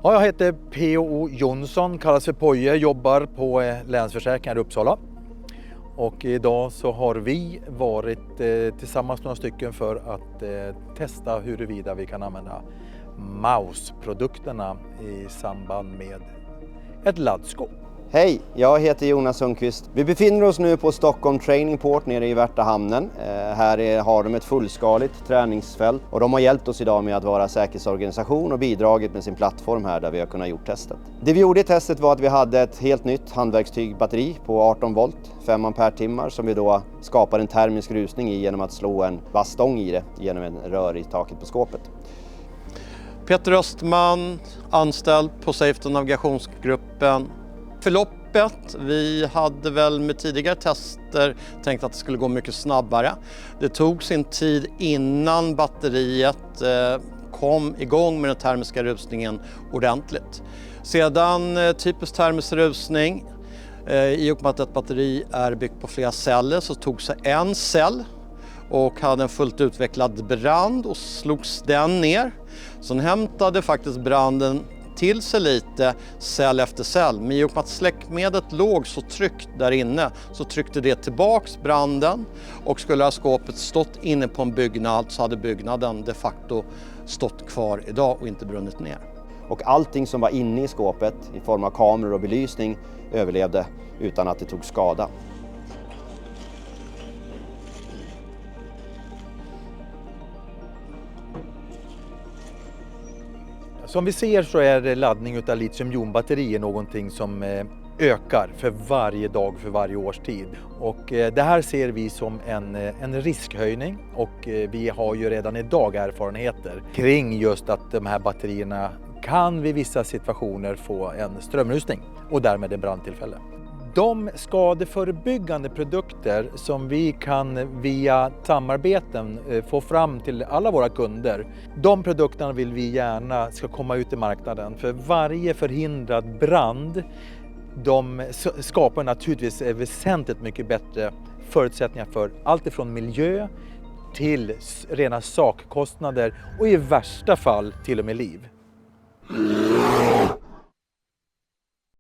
Ja, jag heter P.O. Jonsson, kallas för Poje, jobbar på Länsförsäkringar i Uppsala. Och idag så har vi varit tillsammans några stycken för att testa huruvida vi kan använda MAUS-produkterna i samband med ett laddskåp. Hej, jag heter Jonas Sundqvist. Vi befinner oss nu på Stockholm Training Port nere i Värtahamnen. Här har de ett fullskaligt träningsfält och de har hjälpt oss idag med att vara säkerhetsorganisation och bidragit med sin plattform här där vi har kunnat gjort testet. Det vi gjorde i testet var att vi hade ett helt nytt handverktygbatteri på 18 volt, 5 ampere-timmar som vi då skapar en termisk rusning i genom att slå en vass stång i det genom en rör i taket på skåpet. Peter Östman, anställd på Safety Navigationsgruppen. Förloppet, vi hade väl med tidigare tester tänkt att det skulle gå mycket snabbare. Det tog sin tid innan batteriet kom igång med den termiska rusningen ordentligt. Sedan typisk termisk rusning, i och med att ett batteri är byggt på flera celler så tog sig en cell och hade en fullt utvecklad brand och slogs den ner. Sen hämtade faktiskt branden till sig lite cell efter cell. Men i och med att släckmedlet låg så tryckt där inne så tryckte det tillbaks branden och skulle ha skåpet stått inne på en byggnad så hade byggnaden de facto stått kvar idag och inte brunnit ner. Och allting som var inne i skåpet i form av kameror och belysning överlevde utan att det tog skada. Som vi ser så är laddning av litiumjonbatterier någonting som ökar för varje dag, för varje årstid. Och det här ser vi som en riskhöjning och vi har ju redan idag erfarenheter kring just att de här batterierna kan vid vissa situationer få en strömrusning och därmed en brandtillfälle. De skadeförebyggande produkter som vi kan via samarbeten få fram till alla våra kunder, de produkterna vill vi gärna ska komma ut i marknaden. För varje förhindrad brand, de skapar naturligtvis väsentligt mycket bättre förutsättningar för allt ifrån miljö till rena sakkostnader och i värsta fall till och med liv.